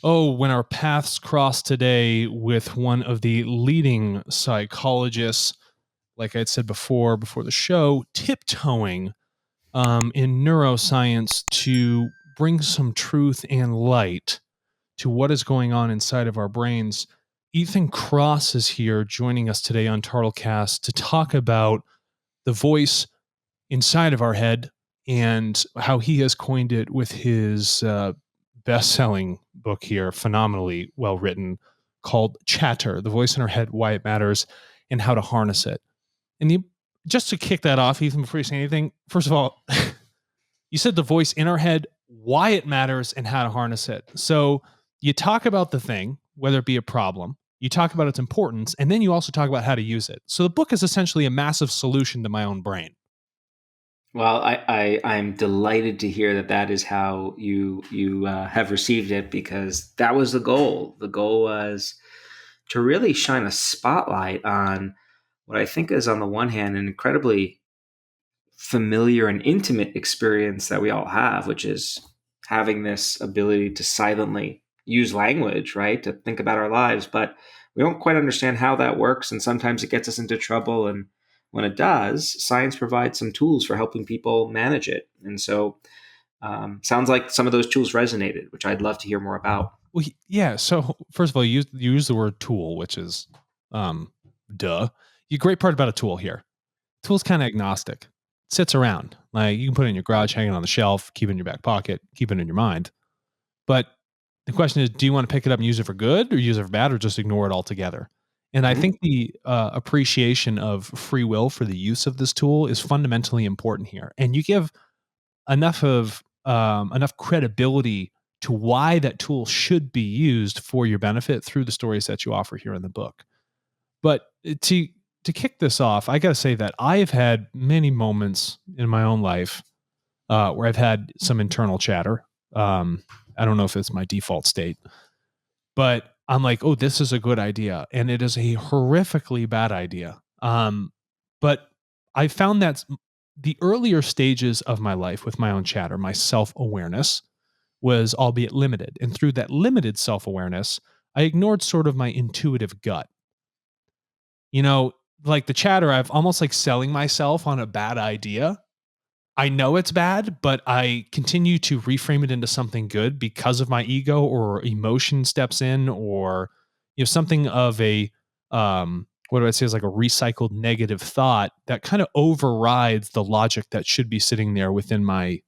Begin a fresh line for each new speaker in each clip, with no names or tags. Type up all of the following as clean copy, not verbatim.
Oh, when our paths crossed today with one of the leading psychologists, like I had said before the show, tiptoeing in neuroscience to bring some truth and light to what is going on inside of our brains. Ethan Kross is here joining us today on TartleCast to talk about the voice inside of our head and how he has coined it with his best-selling book here, phenomenally well written, called Chatter: The Voice in Our Head, Why It Matters, and How to Harness It. And just to kick that off, Ethan, before you say anything, first of all, you said the voice in our head, why it matters, and how to harness it. So you talk about the thing, whether it be a problem, you talk about its importance, and then you also talk about how to use it. So the book is essentially a massive solution to my own brain.
Well, I'm delighted to hear that that is how you have received it, because that was the goal. The goal was to really shine a spotlight on what I think is, on the one hand, an incredibly familiar and intimate experience that we all have, which is having this ability to silently use language, right? To think about our lives, but we don't quite understand how that works. And sometimes it gets us into trouble. And when it does, science provides some tools for helping people manage it. And so, sounds like some of those tools resonated, which I'd love to hear more about.
Well, yeah. So first of all, you use the word tool, which is, um, duh. The great part about a tool here, tool's kind of agnostic. It sits around. Like you can put it in your garage, hang it on the shelf, keep it in your back pocket, keep it in your mind. But the question is, do you want to pick it up and use it for good or use it for bad or just ignore it altogether? And I
Mhm.
think the appreciation of free will for the use of this tool is fundamentally important here. And you give enough credibility to why that tool should be used for your benefit through the stories that you offer here in the book. But to kick this off, I got to say that I've had many moments in my own life where I've had some internal chatter. Um, I don't know if it's my default state, but I'm like, oh, this is a good idea, and it is a horrifically bad idea. But I found that the earlier stages of my life with my own chatter, my self awareness was albeit limited, and through that limited self awareness, I ignored sort of my intuitive gut. You know, like the chatter, I've almost like selling myself on a bad idea. I know it's bad, but I continue to reframe it into something good because of my ego or emotion steps in, or something of a what do I say is like a recycled negative thought that kind of overrides the logic that should be sitting there within my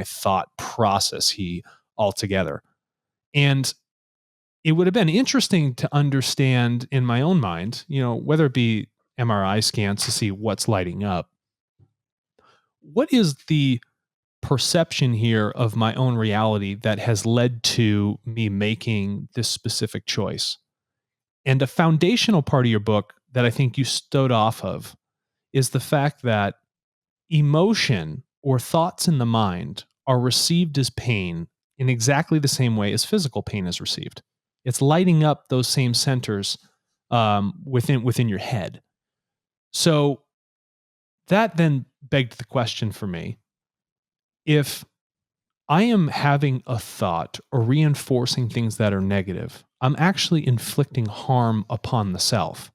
thought process he altogether. And it would have been interesting to understand in my own mind, whether it be MRI scans to see what's lighting up. What is the perception here of my own reality that has led to me making this specific choice? And a foundational part of your book that I think you stowed off of is the fact that emotion or thoughts in the mind are received as pain in exactly the same way as physical pain is received. It's lighting up those same centers within your head. So that then begged the question for me: if I am having a thought or reinforcing things that are negative, I'm actually inflicting harm upon the self.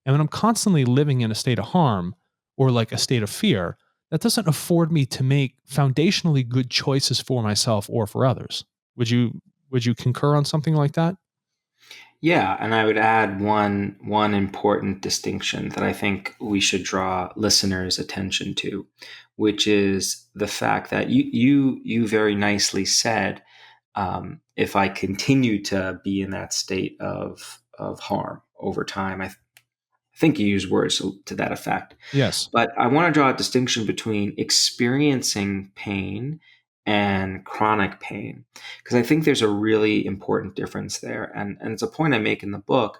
And when I'm constantly living in a state of harm or like a state of fear, that doesn't afford me to make foundationally good choices for myself or for others. Would you concur on something like that?
Yeah, and I would add one important distinction that I think we should draw listeners' attention to, which is the fact that you very nicely said, if I continue to be in that state of harm over time, think you use words to that effect.
Yes.
But I want to draw a distinction between experiencing pain and chronic pain, because I think there's a really important difference there. And it's a point I make in the book.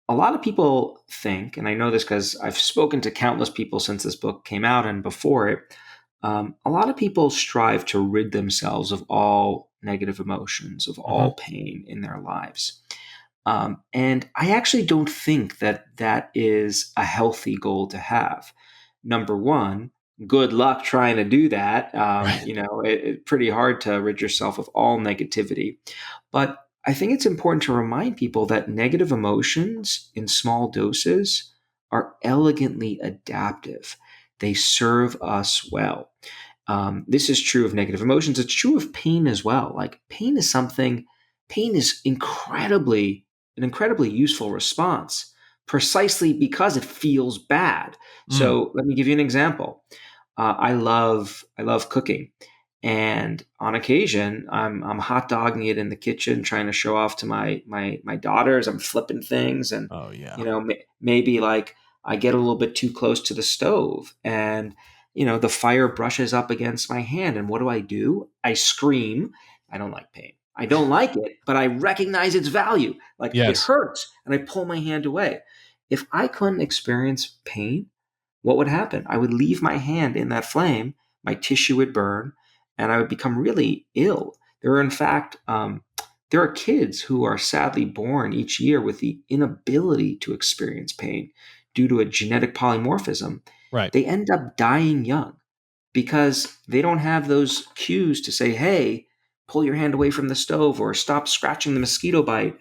A lot of people think, and I know this because I've spoken to countless people since this book came out and before it, a lot of people strive to rid themselves of all negative emotions, of
Hmm.
all pain in their lives. And I actually don't think that that is a healthy goal to have. Number one, good luck trying to do that.
Right.
It's pretty hard to rid yourself of all negativity. But I think it's important to remind people that negative emotions in small doses are elegantly adaptive. They serve us well. This is true of negative emotions. It's true of pain as well. Like pain is an incredibly useful response precisely because it feels bad.
Mm.
So let me give you an example. I love cooking, and on occasion I'm hot dogging it in the kitchen, trying to show off to my daughters. I'm flipping things, and
Oh yeah.
maybe like I get a little bit too close to the stove, and the fire brushes up against my hand, and what do? I scream. I don't like pain. I don't like it, but I recognize its value. Like it
Yes.
hurts, and I pull my hand away. If I couldn't experience pain, what would happen? I would leave my hand in that flame, my tissue would burn, and I would become really ill. There are kids who are sadly born each year with the inability to experience pain due to a genetic polymorphism.
Right.
They end up dying young because they don't have those cues to say, hey, pull your hand away from the stove or stop scratching the mosquito bite,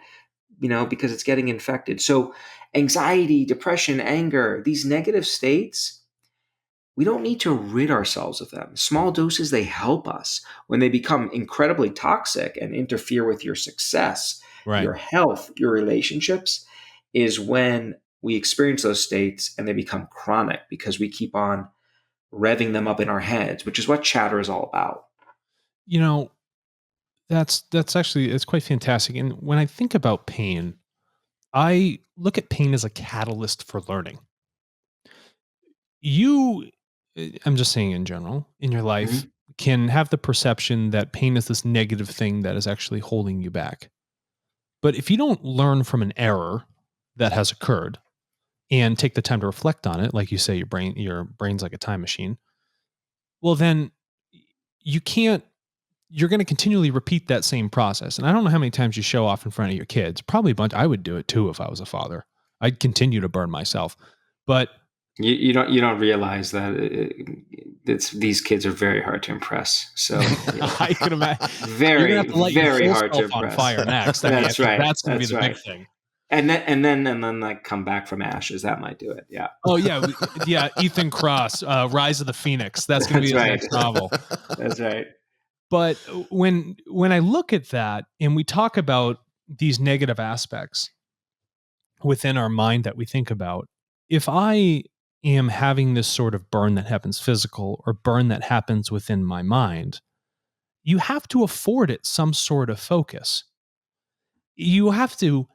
because it's getting infected. So, anxiety, depression, anger, these negative states, we don't need to rid ourselves of them. Small doses, they help us. When they become incredibly toxic and interfere with your success,
Right.
your health, your relationships, is when we experience those states and they become chronic because we keep on revving them up in our heads, which is what chatter is all about.
You know, that's actually it's quite fantastic. And when I think about pain, I look at pain as a catalyst for learning. You I'm just saying in general, in your life,
Mhm.
can have the perception that pain is this negative thing that is actually holding you back. But if you don't learn from an error that has occurred and take the time to reflect on it, like you say, your brain's like a time machine, well then you can't you're going to continually repeat that same process. And I don't know how many times you show off in front of your kids. Probably a bunch. I would do it too if I was a father. I'd continue to burn myself. But
You don't realize that these kids are very hard to impress. So yeah,
I could imagine you're going to
very
have to light your
very
whole
hard to
self on
impress.
fire next. I mean, I
That's
think
right.
that's going to be
That's
the big
right.
thing.
And then like come back from ashes. That might do it. Yeah,
Oh yeah, yeah. Ethan Kross, Rise of the Phoenix. That's going to be
that's
his
right.
next novel.
That's right.
But when I look at that and we talk about these negative aspects within our mind that we think about, if I am having this sort of burn that happens physical or burn that happens within my mind, you have to afford it some sort of focus. You have to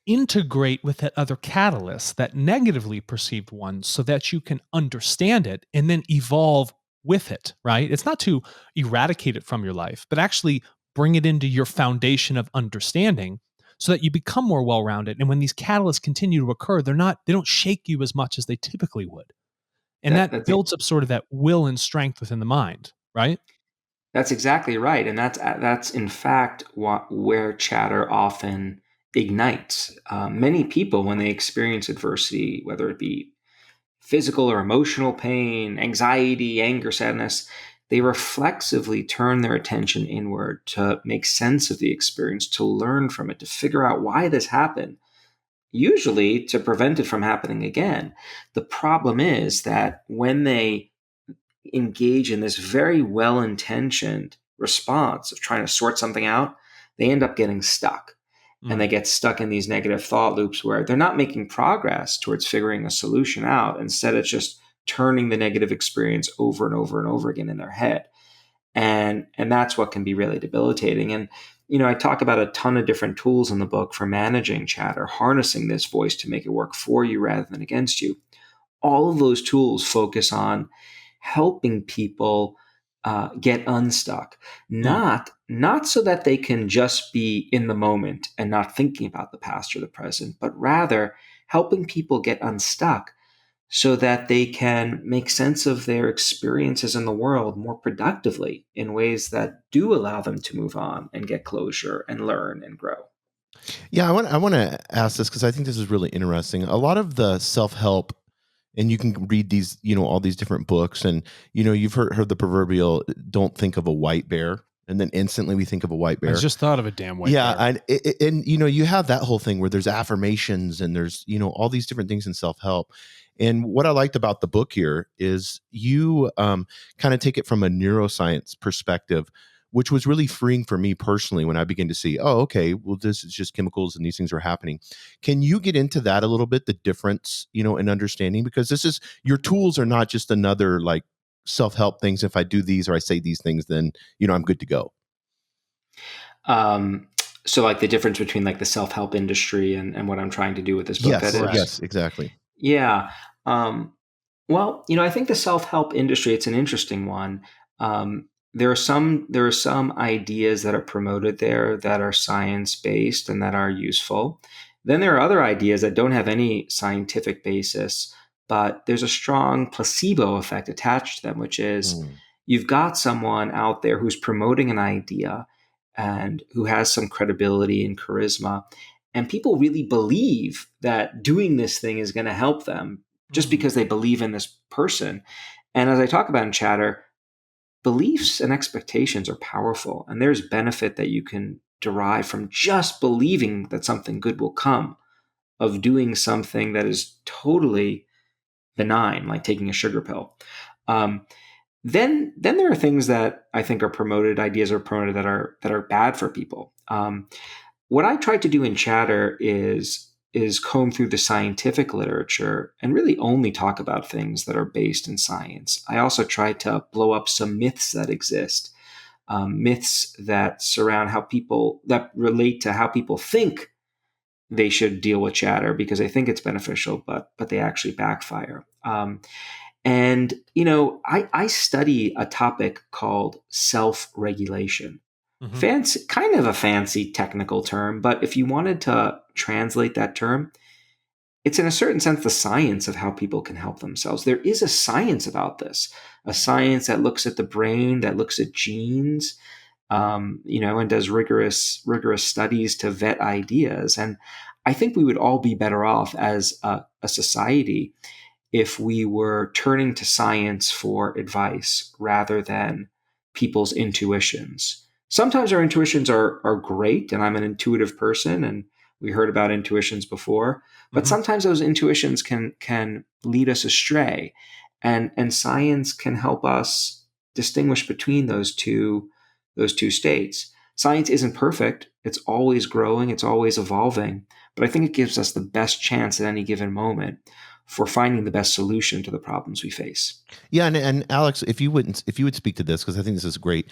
integrate with that other catalyst, that negatively perceived one, so that you can understand it and then evolve with it, right? It's not to eradicate it from your life, but actually bring it into your foundation of understanding so that you become more well-rounded. And when these catalysts continue to occur, they don't shake you as much as they typically would. And
That,
that
that's
builds up sort of that will and strength within the mind, right?
That's exactly right, and that's in fact where chatter often ignites. Many people, when they experience adversity, whether it be physical or emotional pain, anxiety, anger, sadness, they reflexively turn their attention inward to make sense of the experience, to learn from it, to figure out why this happened, usually to prevent it from happening again. The problem is that when they engage in this very well intentioned response of trying to sort something out, they end up getting stuck. And
Mm.
they get stuck in these negative thought loops where they're not making progress towards figuring a solution out. Instead, it's just turning the negative experience over and over and over again in their head. And that's what can be really debilitating. And I talk about a ton of different tools in the book for managing chatter, harnessing this voice to make it work for you rather than against you. All of those tools focus on helping people get unstuck,
Mm.
not so that they can just be in the moment and not thinking about the past or the present, but rather helping people get unstuck so that they can make sense of their experiences in the world more productively in ways that do allow them to move on and get closure and learn and grow.
Yeah, I want to ask this because I think this is really interesting. A lot of the self-help, and you can read these, all these different books, and you've heard the proverbial "don't think of a white bear." And then instantly we think of a white bear.
I just thought of a damn white
yeah,
bear.
and you have that whole thing where there's affirmations and there's all these different things in self-help. And what I liked about the book here is you kind of take it from a neuroscience perspective, which was really freeing for me personally when I began to see, oh, okay, well, this is just chemicals and these things are happening. Can you get into that a little bit, the difference, in understanding? Because this is, your tools are not just another like self-help things. If I do these or I say these things, then, I'm good to go.
So like the difference between like the self-help industry and what I'm trying to do with this book,
Yes,
that is?
yes, exactly.
Yeah. Well, I think the self-help industry, it's an interesting one. There are some ideas that are promoted there that are science-based and that are useful. Then there are other ideas that don't have any scientific basis, but there's a strong placebo effect attached to them, which is you've got someone out there who's promoting an idea and who has some credibility and charisma, and people really believe that doing this thing is going to help them just because they believe in this person. And as I talk about in Chatter, beliefs and expectations are powerful, and there's benefit that you can derive from just believing that something good will come, of doing something that is totally benign, like taking a sugar pill. Then there are things that I think are promoted, ideas are promoted that are bad for people. What I tried to do in Chatter is comb through the scientific literature and really only talk about things that are based in science. I also tried to blow up some myths that exist, myths that surround that relate to how people think they should deal with chatter because they think it's beneficial, but they actually backfire. I study a topic called self-regulation. Fancy, kind of a fancy technical term, but if you wanted to translate that term, it's in a certain sense the science of how people can help themselves. There is a science about this, a science that looks at the brain, that looks at genes, and does rigorous studies to vet ideas. And I think we would all be better off as a society if we were turning to science for advice rather than people's intuitions. Sometimes our intuitions are great, and I'm an intuitive person, and we heard about intuitions before, but sometimes those intuitions can lead us astray, and science can help us distinguish between those two states. Science isn't perfect. It's always growing, it's always evolving, but I think it gives us the best chance at any given moment for finding the best solution to the problems we face.
Yeah, and Alex, if you would speak to this, because I think this is great.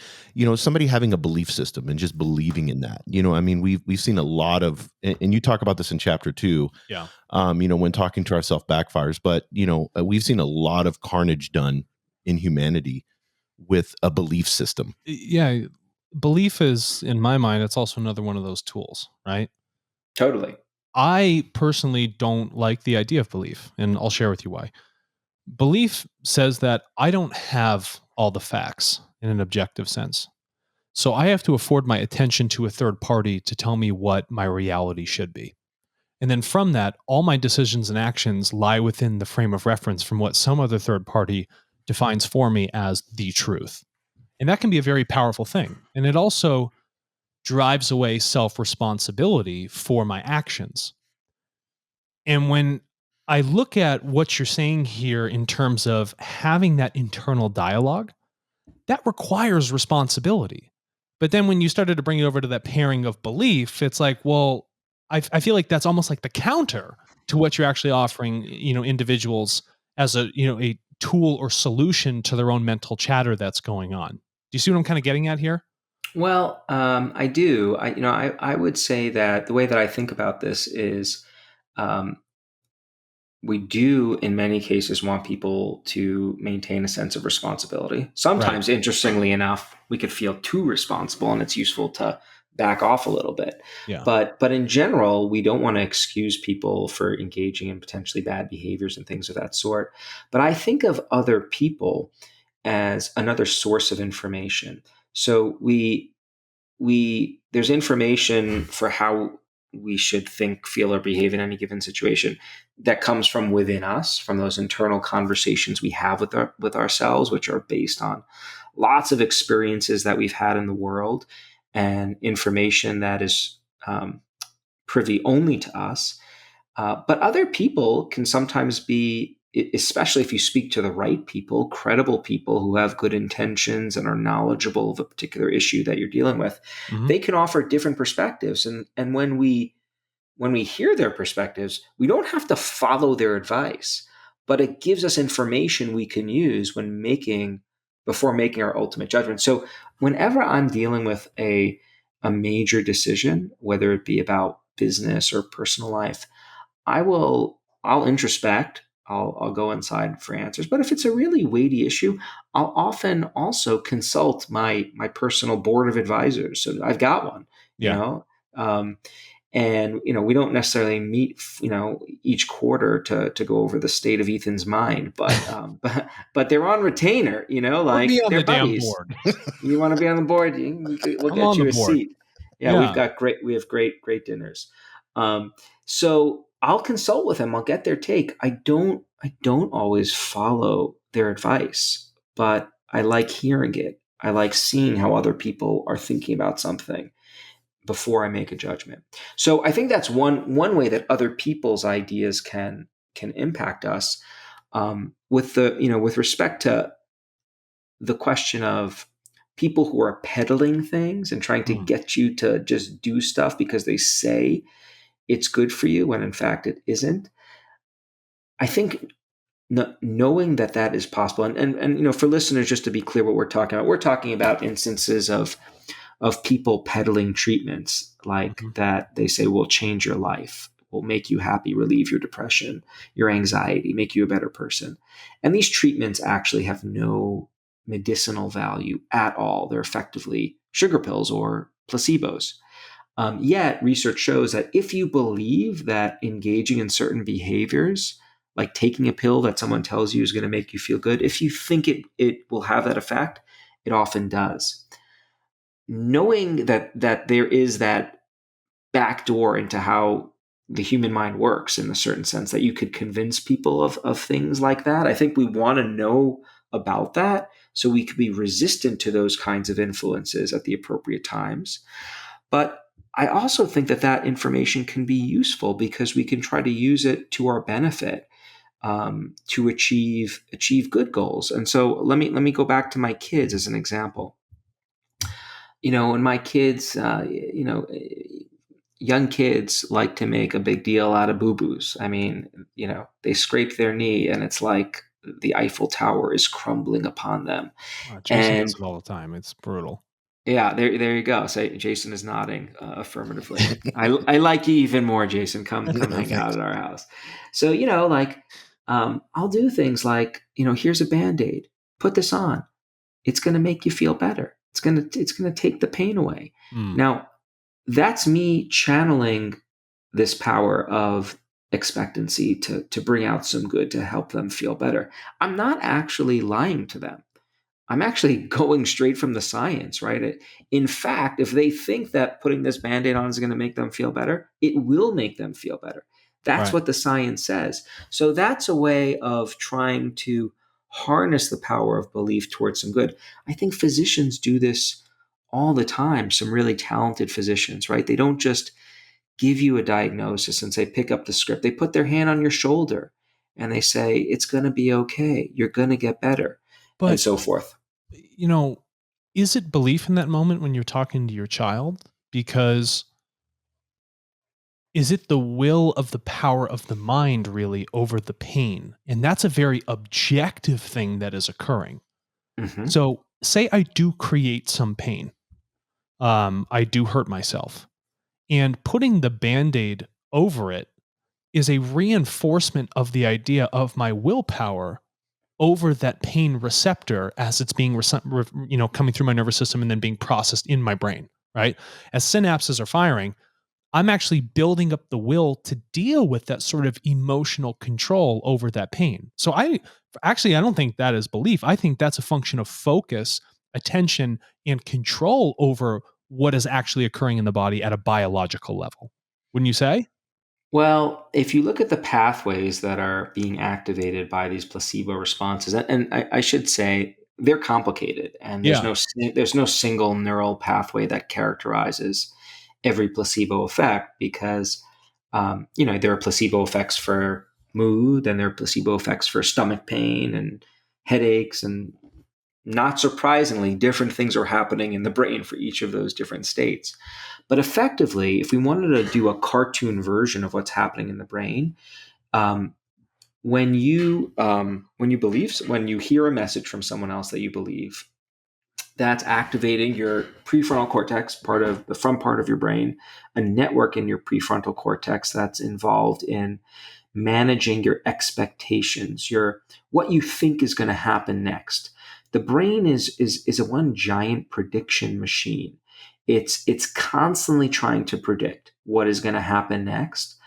Somebody having a belief system and just believing in that. I mean, we've seen a lot of, and you talk about this in chapter 2.
Yeah.
When talking to ourselves backfires, but we've seen a lot of carnage done in humanity with a belief system.
Yeah, belief is, in my mind, it's also another one of those tools, right?
Totally.
I personally don't like the idea of belief, and I'll share with you why. Belief says that I don't have all the facts in an objective sense. So I have to afford my attention to a third party to tell me what my reality should be. And then from that, all my decisions and actions lie within the frame of reference from what some other third party defines for me as the truth. And that can be a very powerful thing. And it also drives away self responsibility for my actions. And when I look at what you're saying here in terms of having that internal dialogue, that requires responsibility. But then when you started to bring it over to that pairing of belief, it's like, well, I feel like that's almost like the counter to what you're actually offering, individuals as a tool or solution to their own mental chatter that's going on. Do you see what I'm kind of getting at here?
Well, I do. I would say that the way that I think about this is, um, we do in many cases want people to maintain a sense of responsibility. Sometimes, interestingly enough, we could feel too responsible, and it's useful to back off a little bit.
Yeah.
But in general, we don't want to excuse people for engaging in potentially bad behaviors and things of that sort. But I think of other people as another source of information. So we there's information for how we should think, feel, or behave in any given situation. That comes from within us, from those internal conversations we have with ourselves, which are based on lots of experiences that we've had in the world and information that is privy only to us. But other people can sometimes be, especially if you speak to the right people, credible people who have good intentions and are knowledgeable of a particular issue that you're dealing with, they can offer different perspectives. And when we hear their perspectives, we don't have to follow their advice, but it gives us information we can use before making our ultimate judgment. So whenever I'm dealing with a major decision, whether it be about business or personal life, I'll introspect. I'll go inside for answers. But if it's a really weighty issue, I'll often also consult my personal board of advisors. So I've got one,
Yeah.
you know, and we don't necessarily meet, each quarter to go over the state of Ethan's mind, but they're on retainer,
Put me
like
on
they're
the damn
buddies.
board.
You want to be on the board? We'll
I'm
get
on
you
the
a
board.
seat. Yeah,
Yeah.
we have great dinners. So I'll consult with them. I'll get their take. I don't always follow their advice, but I like hearing it. I like seeing how other people are thinking about something before I make a judgment. So I think that's one way that other people's ideas can impact us. With respect to the question of people who are peddling things and trying to get you to just do stuff because they say it's good for you when in fact it isn't. I think knowing that is possible, and for listeners, just to be clear, what we're talking about instances of people peddling treatments like that. They say will change your life, will make you happy, relieve your depression, your anxiety, make you a better person. And these treatments actually have no medicinal value at all. They're effectively sugar pills or placebos. Yet research shows that if you believe that engaging in certain behaviors, like taking a pill that someone tells you is going to make you feel good, if you think it will have that effect, it often does. Knowing that there is that back door into how the human mind works, in a certain sense, that you could convince people of things like that. I think we want to know about that so we could be resistant to those kinds of influences at the appropriate times. But I also think that information can be useful because we can try to use it to our benefit, to achieve good goals. And so let me go back to my kids as an example. When my kids, young kids like to make a big deal out of boo-boos. I mean, they scrape their knee and it's like the Eiffel Tower is crumbling upon them.
Jason does
And
it all the time. It's brutal.
yeah, there you go. So Jason is nodding affirmatively. I like you even more, Jason. Come hang out at our house. So I'll do things like here's a Band-Aid. Put this on. It's going to make you feel better. It's going to take the pain away. Now, that's me channeling this power of expectancy to bring out some good, to help them feel better. I'm not actually lying to them. I'm actually going straight from the science, right? In fact, if they think that putting this Band-Aid on is going to make them feel better, it will make them feel better. That's what the science says. So that's a way of trying to harness the power of belief towards some good. I think physicians do this all the time, some really talented physicians, right? They don't just give you a diagnosis and say, pick up the script. They put their hand on your shoulder and they say, it's going to be okay. You're going to get better, and so forth.
Is it belief in that moment when you're talking to your child? Because is it the will of the power of the mind really over the pain? And that's a very objective thing that is occurring. So say I do create some pain. I do hurt myself. And putting the Band-Aid over it is a reinforcement of the idea of my willpower over that pain receptor as it's being coming through my nervous system and then being processed in my brain, right? As synapses are firing, I'm actually building up the will to deal with that sort of emotional control over that pain. So I don't think that is belief. I think that's a function of focus, attention, and control over what is actually occurring in the body at a biological level. wouldn't you say?
Well, if you look at the pathways that are being activated by these placebo responses, and I should say they're complicated, and
Yeah.
there's no single neural pathway that characterizes every placebo effect because there are placebo effects for mood, and there are placebo effects for stomach pain and headaches, and not surprisingly, different things are happening in the brain for each of those different states. But effectively, if we wanted to do a cartoon version of what's happening in the brain, um, when you hear a message from someone else that you believe, that's activating your prefrontal cortex, part of the front part of your brain, a network in your prefrontal cortex that's involved in managing your expectations, your what you think is going to happen next. The brain is a one giant prediction machine. It's constantly trying to predict what is going to happen next.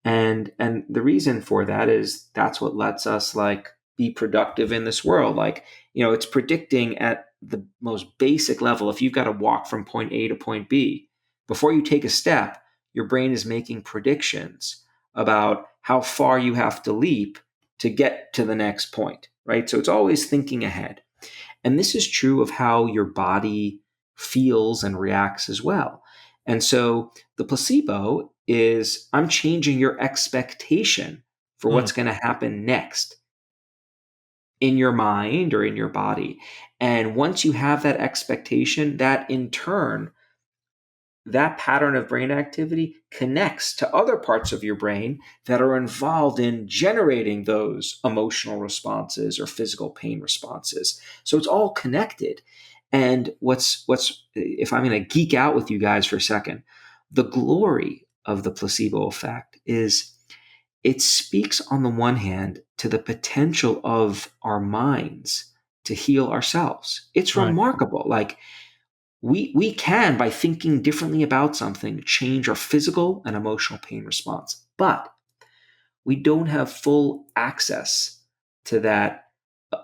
And the reason for that is that's what lets us like be productive in this world. Like, it's predicting at the most basic level. If you've got to walk from point A to point B, before you take a step, your brain is making predictions about how far you have to leap to get to the next point, right? So it's always thinking ahead. And this is true of how your body feels and reacts as well. And so the placebo is I'm changing your expectation for
Mm.
what's going to happen next in your mind or in your body. And once you have that expectation, that in turn, that pattern of brain activity connects to other parts of your brain that are involved in generating those emotional responses or physical pain responses. So it's all connected. And what's if I'm going to geek out with you guys for a second, the glory of the placebo effect is it speaks on the one hand to the potential of our minds to heal ourselves. It's
Right.
remarkable. Like we can, by thinking differently about something, change our physical and emotional pain response. But we don't have full access to that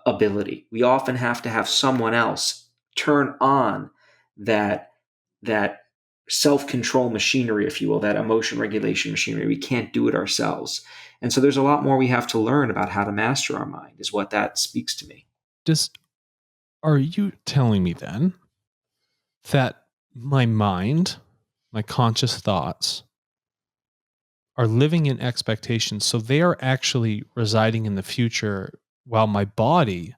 ability. We often have to have someone else turn on that that self-control machinery, if you will, that emotion regulation machinery. We can't do it ourselves. And so there's a lot more we have to learn about how to master our mind, is what that speaks to me.
Just are you telling me then that my mind, my conscious thoughts, are living in expectations? So they are actually residing in the future while my body,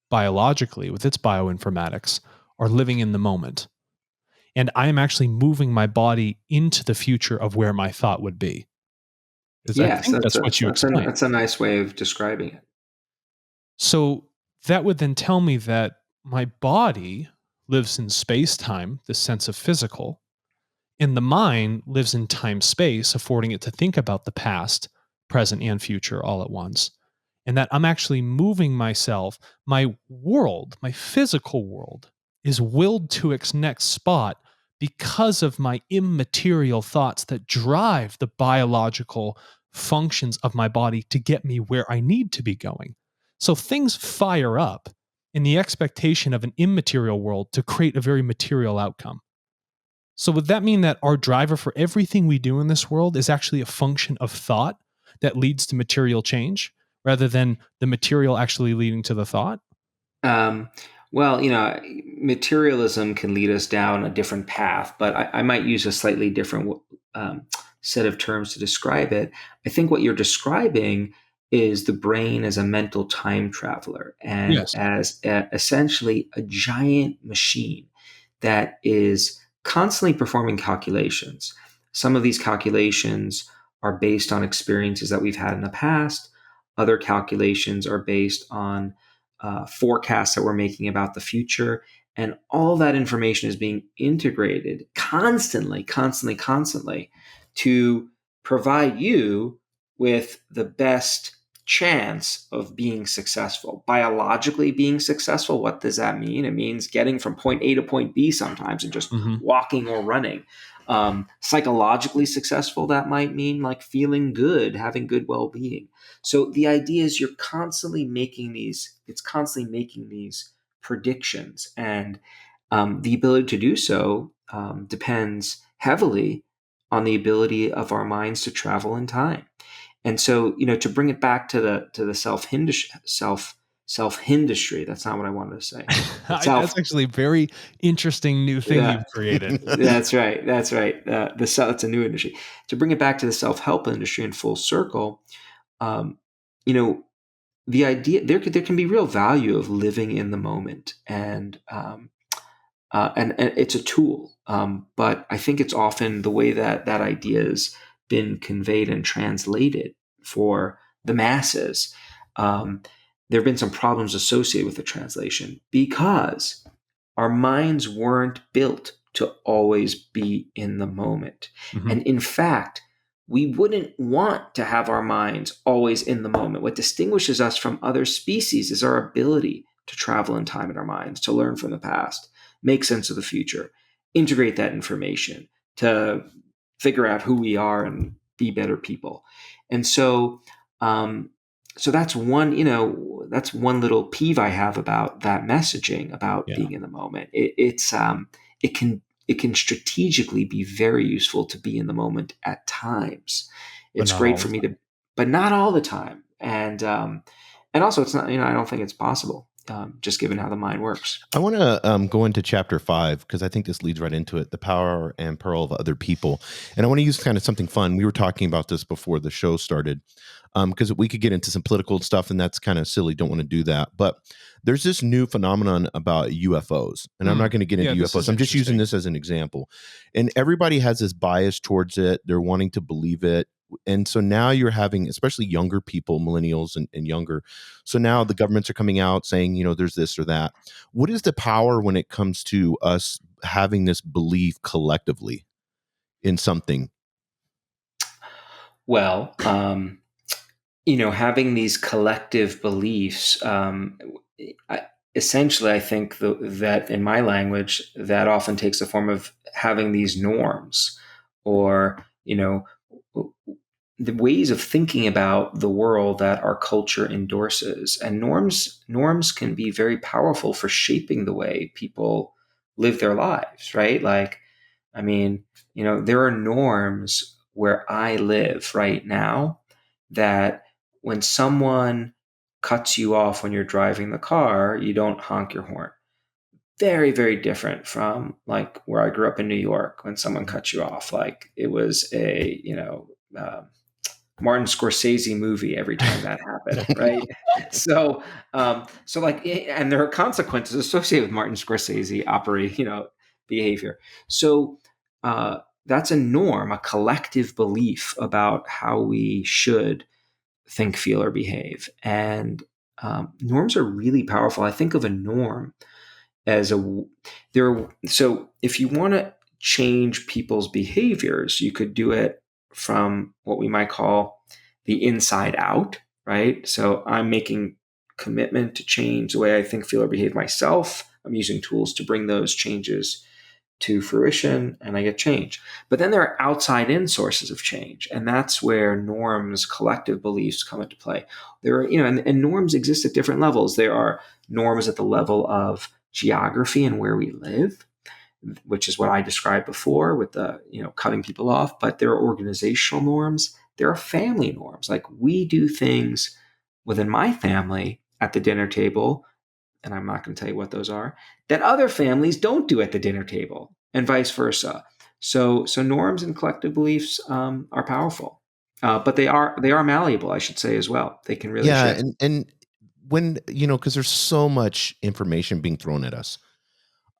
biologically, with its bioinformatics, are living in the moment. And I am actually moving my body into the future of where my thought would be. I
Yes,
think that's what you explained.
that's a nice way of describing it.
So that would then tell me that my body lives in space time, this sense of physical, and the mind lives in time space, affording it to think about the past, present, and future all at once. And that I'm actually moving myself, my world, my physical world, is willed to its next spot because of my immaterial thoughts that drive the biological functions of my body to get me where I need to be going. So things fire up in the expectation of an immaterial world to create a very material outcome. So would that mean that our driver for everything we do in this world is actually a function of thought that leads to material change rather than the material actually leading to the thought?
Um, well, materialism can lead us down a different path, but I might use a slightly different set of terms to describe it. I think what you're describing is the brain as a mental time traveler and
Yes.
as essentially a giant machine that is constantly performing calculations. Some of these calculations are based on experiences that we've had in the past. Other calculations are based on forecasts that we're making about the future. And all that information is being integrated constantly to provide you with the best chance of being successful. Biologically being successful, what does that mean? It means getting from point A to point B sometimes and just
Mm-hmm.
walking or running. Psychologically successful, that might mean like feeling good, having good well-being. So the idea is it's constantly making these predictions, and the ability to do so depends heavily on the ability of our minds to travel in time. And so, to bring it back to the self industry, that's not what I wanted to say. The
That's actually a very interesting new thing
yeah,
you've created.
that's right. That's right. It's a new industry. To bring it back to the self-help industry in full circle, um, you know, the idea there can be real value of living in the moment, and it's a tool. But I think it's often the way that idea has been conveyed and translated for the masses. Um, there have been some problems associated with the translation because our minds weren't built to always be in the moment.
Mhm.
And in fact, we wouldn't want to have our minds always in the moment. What distinguishes us from other species is our ability to travel in time in our minds, to learn from the past, make sense of the future, integrate that information, to figure out who we are and be better people. And um, so that's one little peeve I have about that messaging about
Yeah.
being in the moment. It can strategically be very useful to be in the moment at times.
But
It's
not
great
all
for
the
me
time.
to, but not all the time. And also it's not, I don't think it's possible, just given how the mind works.
I want to go into chapter 5 because I think this leads right into it, the power and peril of other people. And I want to use kind of something fun. We were talking about this before the show started because we could get into some political stuff and that's kind of silly. Don't want to do that. But there's this new phenomenon about UFOs. And I'm not going to get
Yeah,
into
this
UFOs.
is
I'm just using
interesting.
this as an example. And everybody has this bias towards it. They're wanting to believe it. And so now you're having, especially younger people, millennials and younger. So now the governments are coming out saying, there's this or that. What is the power when it comes to us having this belief collectively in something?
Well, having these collective beliefs, essentially, I think that in my language, that often takes the form of having these norms, or the ways of thinking about the world that our culture endorses. And norms can be very powerful for shaping the way people live their lives, right? Like, I mean, there are norms where I live right now that when someone cuts you off when you're driving the car, you don't honk your horn. Very, very different from like where I grew up in New York when someone cut you off. Like it was uh, Martin Scorsese movie every time that happened, right? So like, and there are consequences associated with Martin Scorsese behavior. So that's a norm, a collective belief about how we should think, feel, or behave. And norms are really powerful. I think of a norm as so if you want to change people's behaviors, you could do it from what we might call the inside out, right? So I'm making commitment to change the way I think, feel, or behave myself. I'm using tools to bring those changes to fruition and I get change. But then there are outside in sources of change. And that's where norms, collective beliefs come into play. There are, and norms exist at different levels. There are norms at the level of geography and where we live, which is what I described before with the, cutting people off. But there are organizational norms. There are family norms. Like we do things within my family at the dinner table, and I'm not going to tell you what those are, that other families don't do at the dinner table, and vice versa. So norms and collective beliefs are powerful, but they are malleable, I should say as well. They can really
Yeah.
shift.
And when, because there's so much information being thrown at us,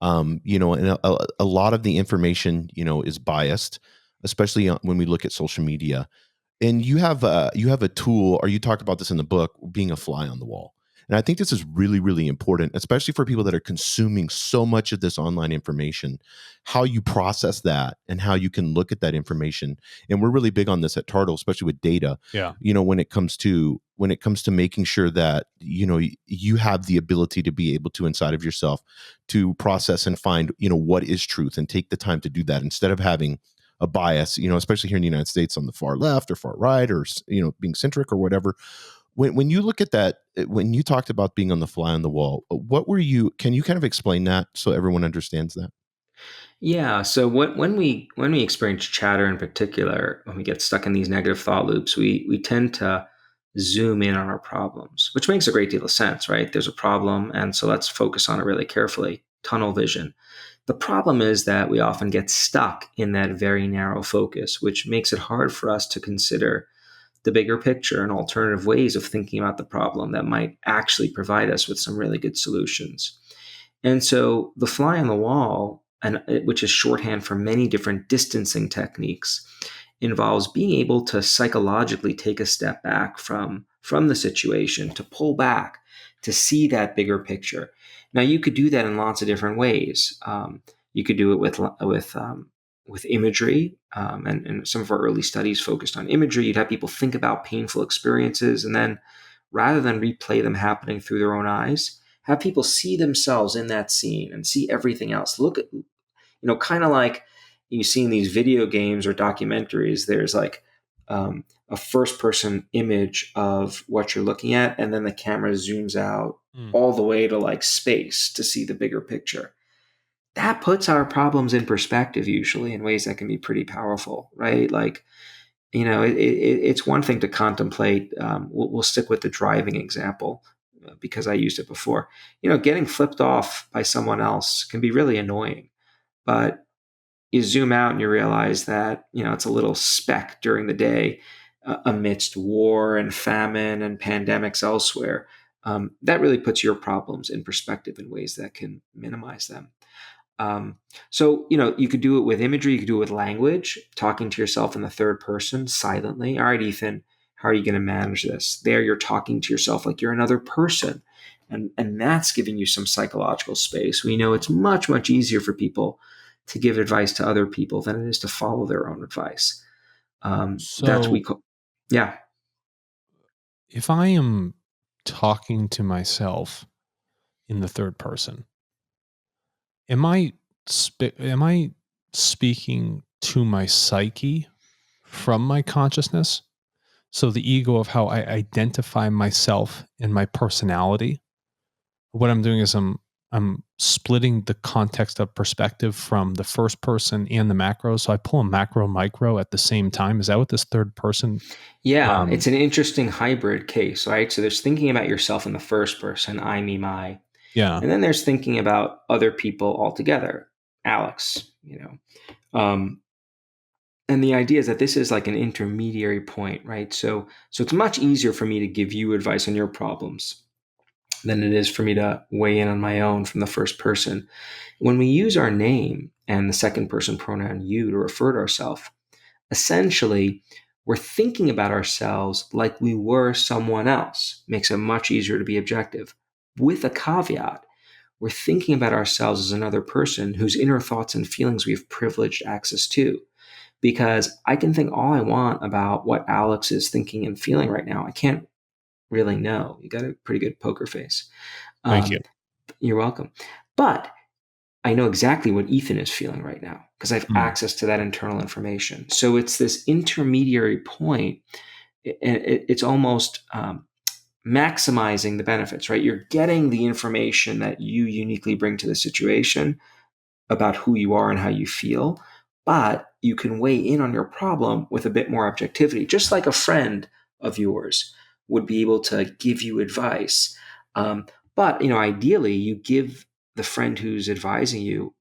and a lot of the information, is biased, especially when we look at social media. And you have a tool, or you talked about this in the book, being a fly on the wall. And I think this is really, really important, especially for people that are consuming so much of this online information, how you process that and how you can look at that information. And we're really big on this at Tartle, especially with data,
Yeah.
when it comes to making sure that, you have the ability to be able to inside of yourself to process and find, what is truth and take the time to do that instead of having a bias, especially here in the United States on the far left or far right, or being centric or whatever. When you look at that, when you talked about being on the fly on the wall, what were you? Can you kind of explain that so everyone understands that?
Yeah. So when we experience chatter in particular, when we get stuck in these negative thought loops, we tend to zoom in on our problems, which makes a great deal of sense, right? There's a problem, and so let's focus on it really carefully. Tunnel vision. The problem is that we often get stuck in that very narrow focus, which makes it hard for us to consider the bigger picture and alternative ways of thinking about the problem that might actually provide us with some really good solutions. And so the fly on the wall, which is shorthand for many different distancing techniques, involves being able to psychologically take a step back from the situation, to pull back, to see that bigger picture. Now, you could do that in lots of different ways. You could do it with imagery, and some of our early studies focused on imagery. You'd have people think about painful experiences, and then rather than replay them happening through their own eyes, have people see themselves in that scene and see everything else. Look at, kind of like you see in these video games or documentaries, there's like a first person image of what you're looking at, and then the camera zooms out
Mm.
all the way to like space to see the bigger picture. That puts our problems in perspective, usually in ways that can be pretty powerful, right? Like, it's one thing to contemplate. We'll stick with the driving example because I used it before. Getting flipped off by someone else can be really annoying, but you zoom out and you realize that it's a little speck during the day amidst war and famine and pandemics elsewhere. That really puts your problems in perspective in ways that can minimize them. So, you could do it with imagery, you could do it with language, talking to yourself in the third person silently. All right, Ethan, how are you going to manage this? There, you're talking to yourself like you're another person. And that's giving you some psychological space. We know it's much, much easier for people to give advice to other people than it is to follow their own advice. That's we
So
call, yeah.
if I am talking to myself in the third person, am I speaking to my psyche from my consciousness? So the ego of how I identify myself and my personality. What I'm doing is I'm splitting the context of perspective from the first person and the macro. So I pull a macro micro at the same time. Is that what this third person?
Yeah,
Um,
it's an interesting hybrid case, right? So there's thinking about yourself in the first person, I, me, my.
yeah.
And then there's thinking about other people altogether, Alex, Um, and the idea is that this is like an intermediary point, right? So it's much easier for me to give you advice on your problems than it is for me to weigh in on my own from the first person. When we use our name and the second person pronoun you to refer to ourselves, essentially we're thinking about ourselves like we were someone else. Makes it much easier to be objective. With a caveat, we're thinking about ourselves as another person whose inner thoughts and feelings we have privileged access to. Because I can think all I want about what Alex is thinking and feeling right now. I can't really know. You got a pretty good poker face.
Thank you.
Um, you're welcome. But I know exactly what Ethan is feeling right now because I have
Mm.
access to that internal information. So it's this intermediary point. It's almost maximizing the benefits, right? You're getting the information that you uniquely bring to the situation about who you are and how you feel, but you can weigh in on your problem with a bit more objectivity, just like a friend of yours would be able to give you advice. But ideally, you give the friend who's advising you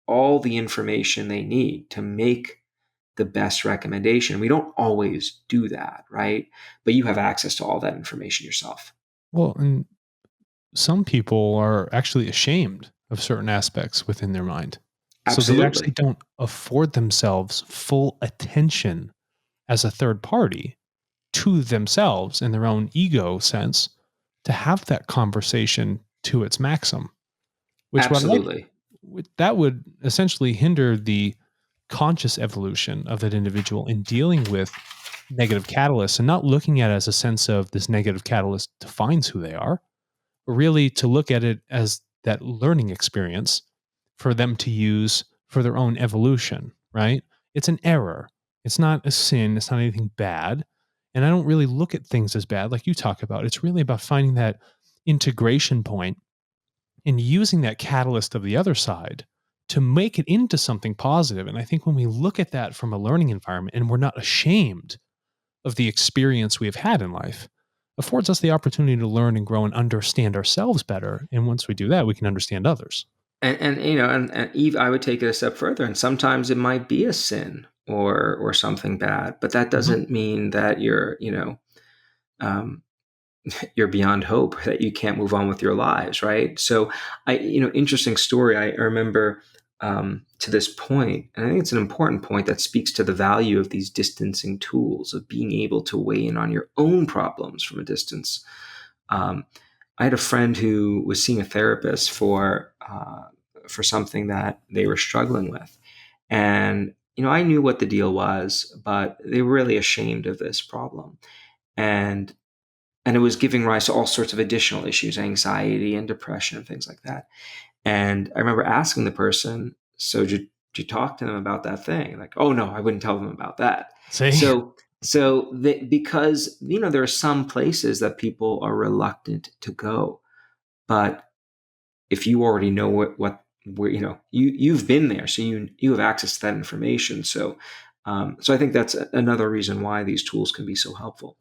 all the information they need to make the best recommendation. We don't always do that, right? But you have access to all that information yourself.
Well, and some people are actually ashamed of certain aspects within their mind. So they actually
Absolutely.
don't afford themselves full attention as a third party to themselves in their own ego sense to have that conversation to its maximum, which
Absolutely.
that would essentially hinder the conscious evolution of that individual in dealing with negative catalysts and not looking at it as a sense of this negative catalyst defines who they are, but really to look at it as that learning experience for them to use for their own evolution, right? It's an error. It's not a sin. It's not anything bad. And I don't really look at things as bad like you talk about. It's really about finding that integration point and using that catalyst of the other side to make it into something positive. And I think when we look at that from a learning environment and we're not ashamed of the experience we've had in life, affords us the opportunity to learn and grow and understand ourselves better. And once we do that, we can understand others.
And and Eve, I would take it a step further, and sometimes it might be a sin or something bad, but that
Mhm.
doesn't mean that um, you're beyond hope, that you can't move on with your lives, right? So, interesting story. I remember to this point, and I think it's an important point that speaks to the value of these distancing tools, of being able to weigh in on your own problems from a distance. Um, I had a friend who was seeing a therapist for something that they were struggling with, and I knew what the deal was, but they were really ashamed of this problem, and it was giving rise to all sorts of additional issues, anxiety and depression and things like that. And I remember asking the person, "So did you talk to them about that thing?" Like, "Oh no, I wouldn't tell them about that."
See?
Because there are some places that people are reluctant to go, but if you already know what where you've been there, so you have access to that information. So I think that's another reason why these tools can be so helpful.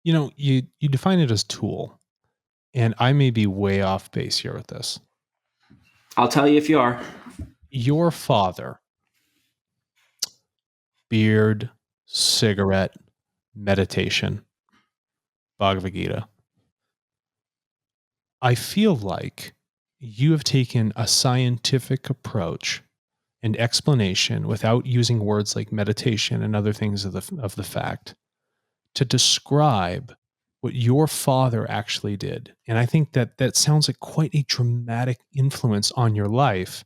You define it as tool, and I may be way off base here with this.
I'll tell you if you are.
Your father, beard, cigarette, meditation, Bhagavad Gita. I feel like you have taken a scientific approach and explanation without using words like meditation and other things of the fact to describe what your father actually did. And I think that sounds like quite a dramatic influence on your life.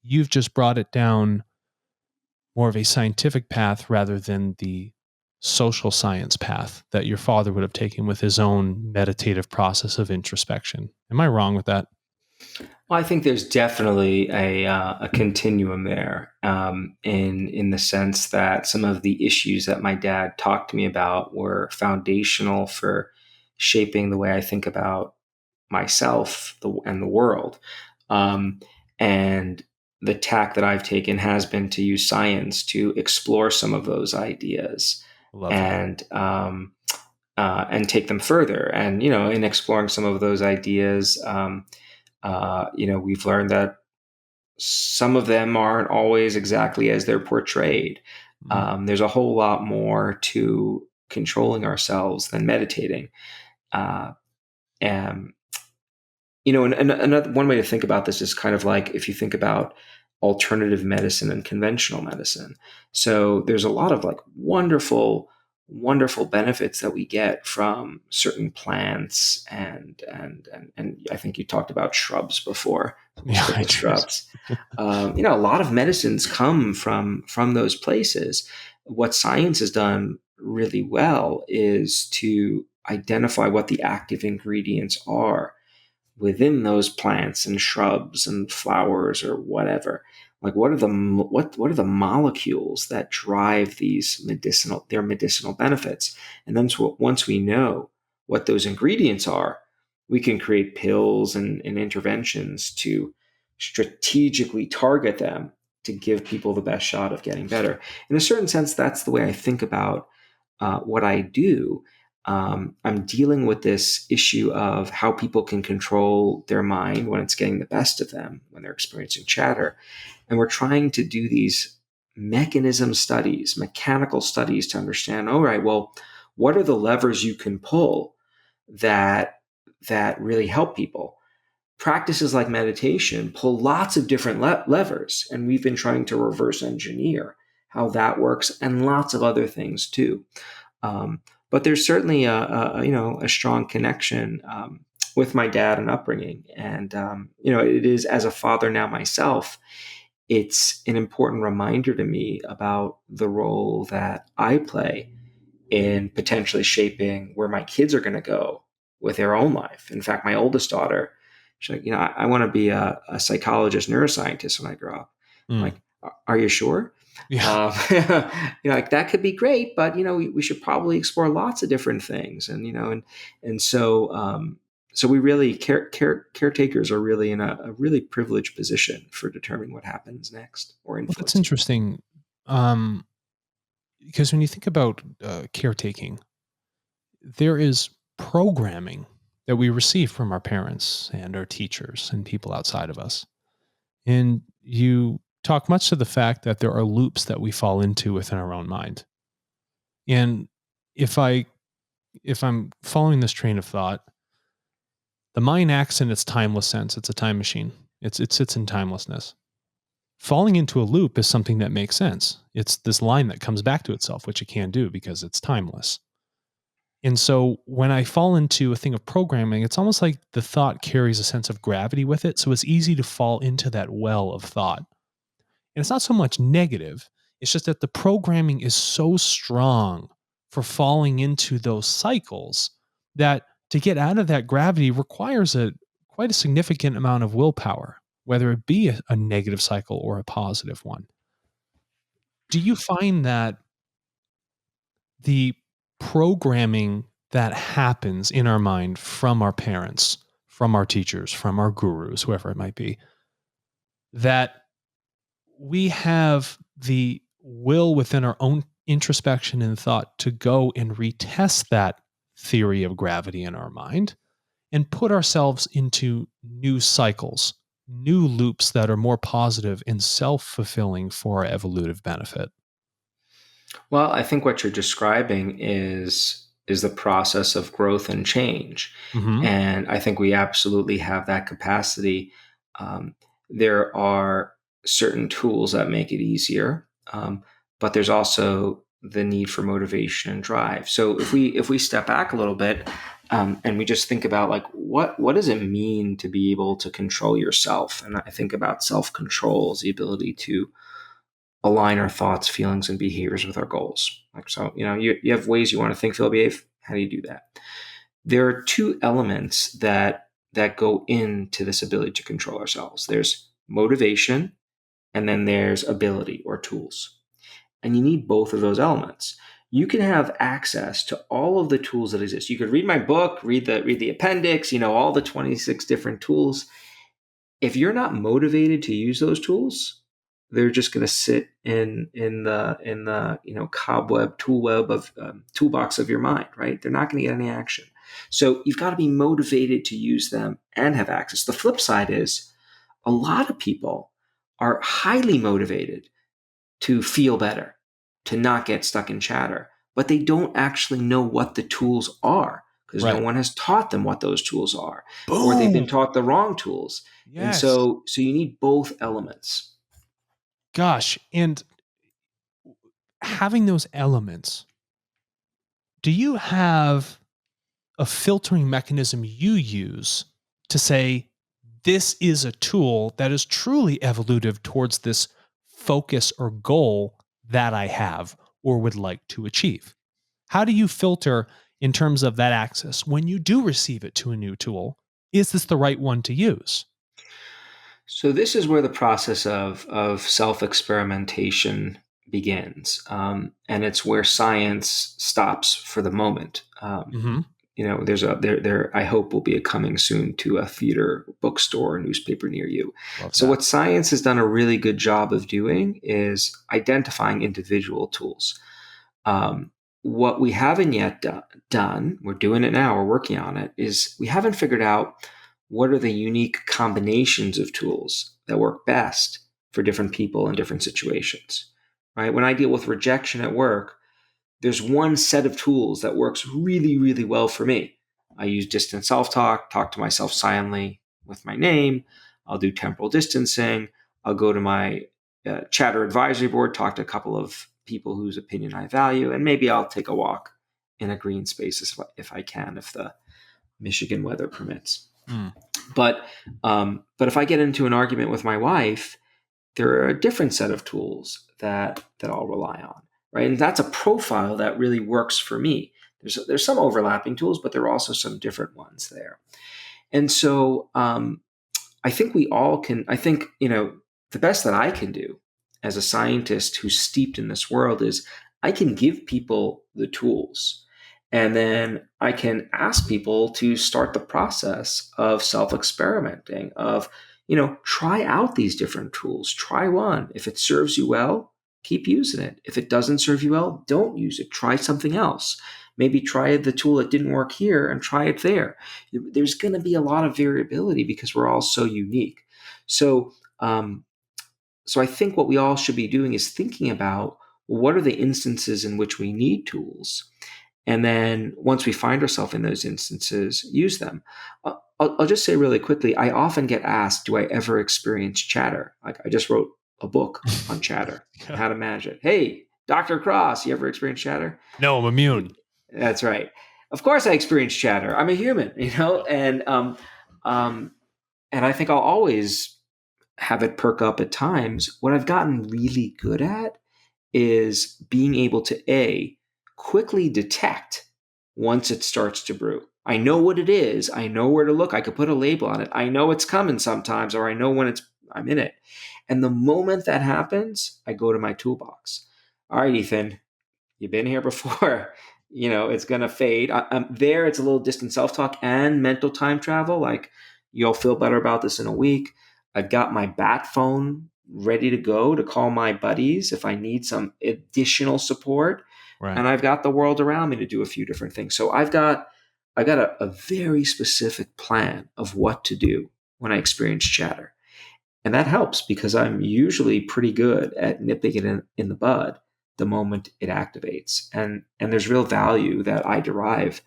You've just brought it down more of a scientific path rather than the social science path that your father would have taken with his own meditative process of introspection. Am I wrong with that?
Well, I think there's definitely a continuum there, in the sense that some of the issues that my dad talked to me about were foundational for shaping the way I think about myself and the world. And the tack that I've taken has been to use science to explore some of those ideas
Love that.
and take them further. And in exploring some of those ideas, we've learned that some of them aren't always exactly as they're portrayed.
Mm.
There's a whole lot more to controlling ourselves than meditating. Uh, and and another one way to think about this is kind of like if you think about alternative medicine and conventional medicine. So there's a lot of like wonderful benefits that we get from certain plants and I think you talked about shrubs before. We'll
Yeah,
stick
I
with
did.
shrubs. A lot of medicines come from those places. What science has done really well is to identify what the active ingredients are within those plants and shrubs and flowers or whatever. Like what are the molecules that drive their medicinal benefits? And then once we know what those ingredients are, we can create pills and interventions to strategically target them to give people the best shot of getting better. In a certain sense, that's the way I think about what I do. I'm dealing with this issue of how people can control their mind when it's getting the best of them, when they're experiencing chatter. And we're trying to do these mechanism studies, mechanical studies to understand, all right, well, what are the levers you can pull that really help people? Practices like meditation pull lots of different levers, and we've been trying to reverse engineer how that works and lots of other things too. Um, but there's certainly a strong connection with my dad and upbringing, and it is, as a father now myself, it's an important reminder to me about the role that I play in potentially shaping where my kids are going to go with their own life. In fact, my oldest daughter, she's like, I want to be a psychologist, neuroscientist when I grow up. I'm
Mm.
like, are you sure?
Yeah.
Like that could be great, but we should probably explore lots of different things, and so So we really caretakers are really in a really privileged position for determining what happens next or
Well, that's
influencing.
interesting. Um, because when you think about caretaking, there is programming that we receive from our parents and our teachers and people outside of us. And you talk much to the fact that there are loops that we fall into within our own mind. And if I if I'm following this train of thought, the mind acts in its timeless sense. It's a time machine. It sits in timelessness. Falling into a loop is something that makes sense. It's this line that comes back to itself, which it can do because it's timeless. And so when I fall into a thing of programming, it's almost like the thought carries a sense of gravity with it. So it's easy to fall into that well of thought. And it's not so much negative, it's just that the programming is so strong for falling into those cycles that to get out of that gravity requires a quite a significant amount of willpower, whether it be a negative cycle or a positive one. Do you find that the programming that happens in our mind from our parents, from our teachers, from our gurus, whoever it might be, that we have the will within our own introspection and thought to go and retest that theory of gravity in our mind and put ourselves into new cycles, new loops that are more positive and self fulfilling for our evolutive benefit?
Well, I think what you're describing is the process of growth and change,
Hmm.
and I think we absolutely have that capacity. There are certain tools that make it easier, but there's also the need for motivation and drive. So if we step back a little bit, and we just think about like what does it mean to be able to control yourself, and I think about self control as the ability to align our thoughts, feelings, and behaviors with our goals. Like, so, you have ways you want to think, feel, behave. How do you do that? There are two elements that go into this ability to control ourselves. There's motivation, and then there's ability or tools. And you need both of those elements. You can have access to all of the tools that exist. You could read my book, read the appendix, all the 26 different tools. If you're not motivated to use those tools, they're just going to sit in the cobweb tool web of toolbox of your mind, right? They're not going to get any action. So you've got to be motivated to use them and have access. The flip side is a lot of people are highly motivated to feel better, to not get stuck in chatter, but they don't actually know what the tools are because no
Right.
one has taught them what those tools are, or they've been
Boom.
taught the wrong tools. And
Yes.
so you need both elements.
Gosh. And having those elements, do you have a filtering mechanism you use to say, this is a tool that is truly evolutive towards this focus or goal that I have or would like to achieve? How do you filter in terms of that access when you do receive it to a new tool? Is this the right one to use?
So this is where the process of self experimentation begins, and it's where science stops for the moment.
Hmm.
There's a there I hope will be a coming soon to a theater, bookstore, or newspaper near you.
Love
So
that.
what science has done a really good job of doing is identifying individual tools. Um, what we haven't yet done, we're doing it now, we're working on it, is we haven't figured out what are the unique combinations of tools that work best for different people in different situations. Right? When I deal with rejection at work, there's one set of tools that works really, really well for me. I use distant self-talk, talk to myself silently with my name. I'll do temporal distancing. I'll go to my chatter advisory board, talk to a couple of people whose opinion I value, and maybe I'll take a walk in a green space if I can, if the Michigan weather permits.
Mm.
But if I get into an argument with my wife, there are a different set of tools that I'll rely on, right? And that's a profile that really works for me. There's some overlapping tools, but there are also some different ones there. And so I think we all can. I think the best that I can do as a scientist who's steeped in this world is I can give people the tools, And then I can ask people to start the process of self-experimenting, of, try out these different tools. Try one. If it serves you well, keep using it. If it doesn't serve you well, don't use it. Try something else. Maybe try the tool that didn't work here and try it there. There's going to be a lot of variability because we're all so unique. So, so I think what we all should be doing is thinking about what are the instances in which we need tools, and then once we find ourselves in those instances, use them. I'll just say really quickly, I often get asked, do I ever experience chatter? Like I just wrote a book on chatter,
Yeah.
how to manage it. Hey, Dr. Kross, you ever experience chatter?
No, I'm immune.
That's right. Of course I experience chatter. I'm a human, and I think I'll always have it perk up at times. What I've gotten really good at is being able to quickly detect once it starts to brew. I know what it is. I know where to look. I could put a label on it. I know it's coming sometimes, or I know when I'm in it. And the moment that happens, I go to my toolbox. All right, Ethan, you've been here before. It's going to fade. There, it's a little distant self-talk and mental time travel. Like, you'll feel better about this in a week. I've got my bat phone ready to go to call my buddies if I need some additional support.
Right.
And I've got the world around me to do a few different things. So I've got a very specific plan of what to do when I experience chatter. And that helps because I'm usually pretty good at nipping it in the bud the moment it activates. And there's real value that I derive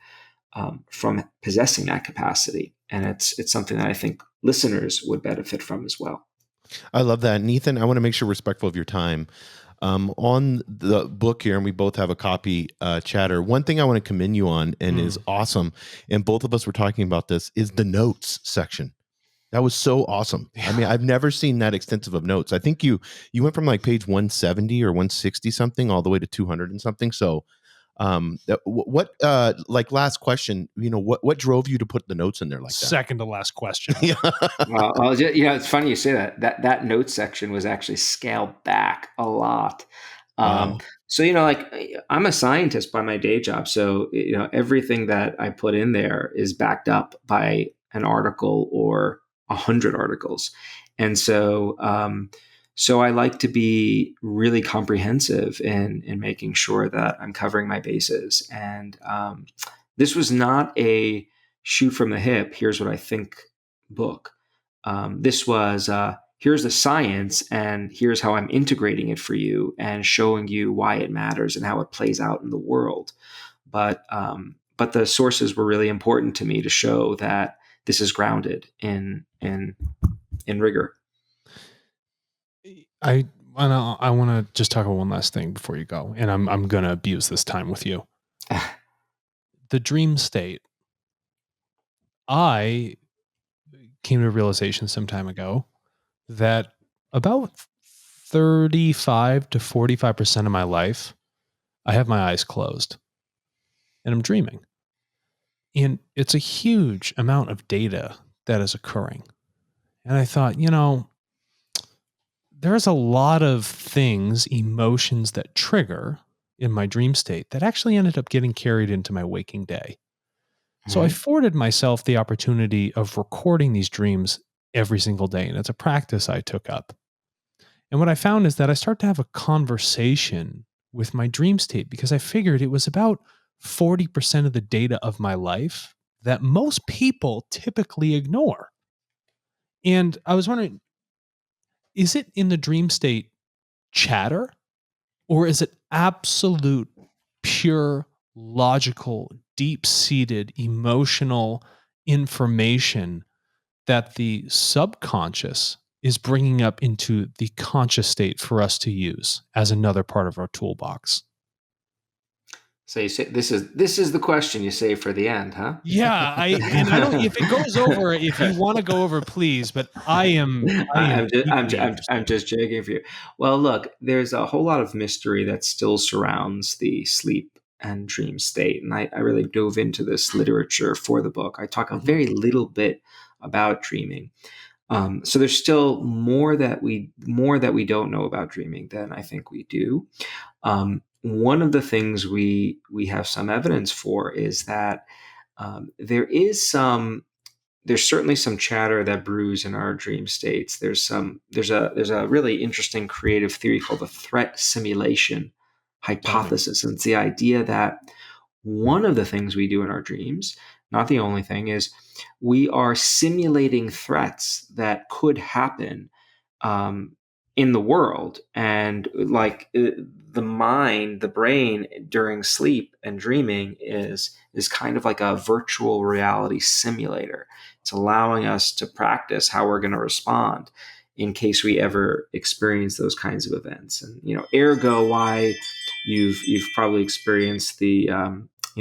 from possessing that capacity. And it's something that I think listeners would benefit from as well.
I love that. And Ethan, I want to make sure respectful of your time. On the book here, and we both have a copy, Chatter. One thing I want to commend you on, and is awesome, and both of us were talking about this, is the notes section. That was so awesome.
Yeah.
I mean, I've never seen that extensive of notes. I think you went from like page 170 or 160 something all the way to 200 and something. So what like last question, what drove you to put the notes in there like that?
Second to last question.
Yeah.
Well, it's funny you say that. That note section was actually scaled back a lot.
Wow.
So, like I'm a scientist by my day job. So, everything that I put in there is backed up by an article or 100 articles. And so, so I like to be really comprehensive in making sure that I'm covering my bases. And this was not a shoot from the hip, here's what I think book. This was here's the science, and here's how I'm integrating it for you and showing you why it matters and how it plays out in the world. But the sources were really important to me to show that this is grounded in rigor.
I want to just talk about one last thing before you go, and I'm going to abuse this time with you. The dream state. I came to a realization some time ago that about 35 to 45% of my life, I have my eyes closed and I'm dreaming. And it's a huge amount of data that is occurring. And I thought, there's a lot of things, emotions that trigger in my dream state that actually ended up getting carried into my waking day. So I afforded myself the opportunity of recording these dreams every single day. And it's a practice I took up. And what I found is that I start to have a conversation with my dream state because I figured it was about 40% of the data of my life that most people typically ignore. And I was wondering, is it in the dream state chatter, or is it absolute, pure, logical, deep-seated, emotional information that the subconscious is bringing up into the conscious state for us to use as another part of our toolbox?
So you say this is the question you save for the end, huh?
Yeah, I don't. If it goes over, if you want to go over, please. But I'm
just joking for you. Well, look, there's a whole lot of mystery that still surrounds the sleep and dream state, and I really dove into this literature for the book. I talk a very little bit about dreaming. So there's still more that we don't know about dreaming than I think we do. one of the things we have some evidence for is that there's certainly some chatter that brews in our dream states. There's a really interesting creative theory called the threat simulation hypothesis. And it's the idea that one of the things we do in our dreams, not the only thing, is we are simulating threats that could happen in the world. And like the mind, the brain during sleep and dreaming is kind of like a virtual reality simulator. It's allowing us to practice how we're going to respond in case we ever experience those kinds of events. And ergo, why you've probably experienced the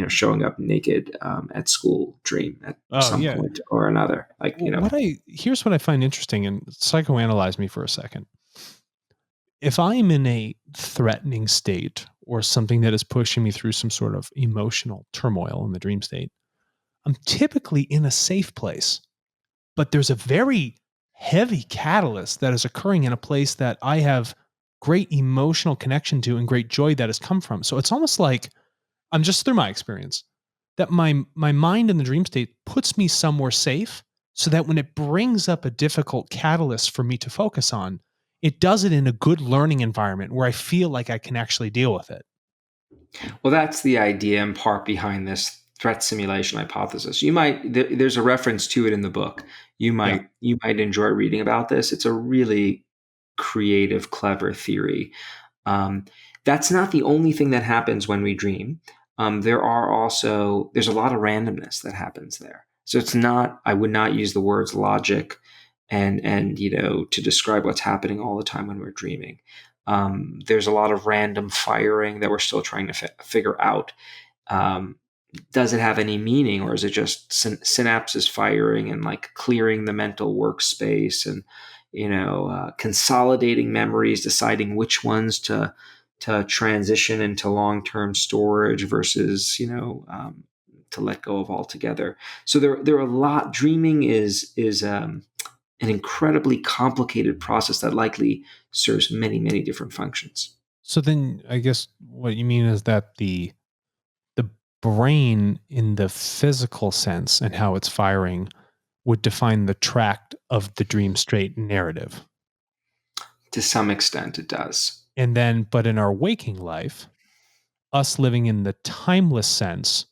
showing up naked at school dream at some point or another. Like
here's what I find interesting, and psychoanalyze me for a second. If I'm in a threatening state or something that is pushing me through some sort of emotional turmoil in the dream state, I'm typically in a safe place, but there's a very heavy catalyst that is occurring in a place that I have great emotional connection to and great joy that has come from. So it's almost like, I'm just through my experience, that my mind in the dream state puts me somewhere safe so that when it brings up a difficult catalyst for me to focus on, it does it in a good learning environment where I feel like I can actually deal with it.
Well, that's the idea in part behind this threat simulation hypothesis. There's a reference to it in the book. You might enjoy reading about this. It's a really creative, clever theory. That's not the only thing that happens when we dream. There's a lot of randomness that happens there. So it's not, I would not use the words logic and to describe what's happening all the time when we're dreaming. There's a lot of random firing that we're still trying to figure out. Does it have any meaning, or is it just synapses firing and like clearing the mental workspace and consolidating memories, deciding which ones to transition into long-term storage versus to let go of altogether. So there are a lot. Dreaming is an incredibly complicated process that likely serves many, many different functions.
So then I guess what you mean is that the brain in the physical sense and how it's firing would define the tract of the dream state narrative.
To some extent, it does.
And then, but in our waking life, us living in the timeless sense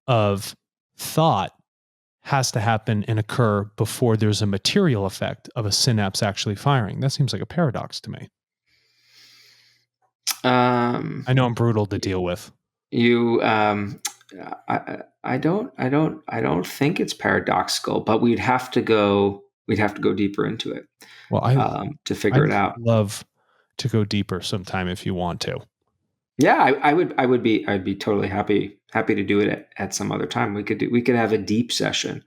of thought has to happen and occur before there's a material effect of a synapse actually firing. That seems like a paradox to me. I know I'm brutal to deal with.
I don't think it's paradoxical, but we'd have to go deeper into it.
Well,
to figure it out.
I'd love to go deeper sometime if you want to.
Yeah, I'd be totally happy to do it at some other time. We could have a deep session,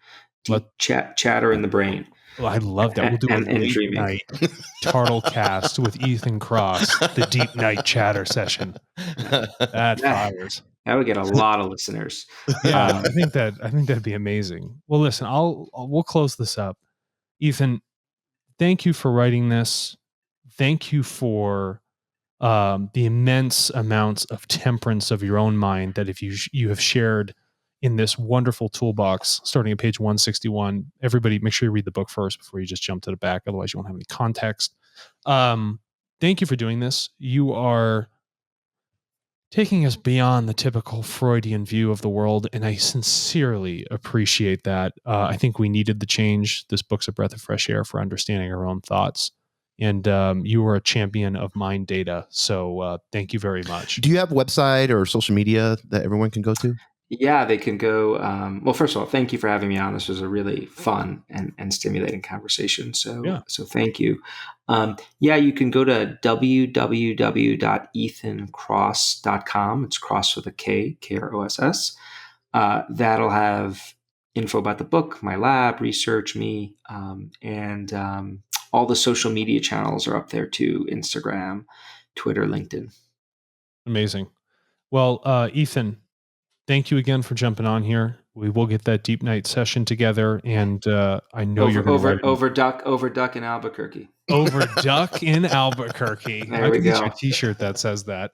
chatter in the brain.
Well, I love that. We'll do a late night TARTLE cast with Ethan Kross, the deep night chatter session. That fires.
That would get a lot of listeners.
Yeah, I think that'd be amazing. Well, listen, we'll close this up. Ethan, thank you for writing this. Thank you for the immense amounts of temperance of your own mind that if you have shared in this wonderful toolbox, starting at page 161. Everybody, make sure you read the book first before you just jump to the back. Otherwise, you won't have any context. Thank you for doing this. You are taking us beyond the typical Freudian view of the world, and I sincerely appreciate that. I think we needed the change. This book's a breath of fresh air for understanding our own thoughts. And you are a champion of mind data. So thank you very much.
Do you have a website or social media that everyone can go to?
Yeah, they can go. Well, first of all, thank you for having me on. This was a really fun and stimulating conversation. So thank you. You can go to www.ethankross.com. It's Kross with a K, Kross. That'll have info about the book, my lab, research, me, and all the social media channels are up there too: Instagram, Twitter, LinkedIn.
Amazing. Well, Ethan, thank you again for jumping on here. We will get that deep night session together, and I know you're going to
over duck in Albuquerque.
Over duck in Albuquerque.
There we go.
Get you a T-shirt that says that.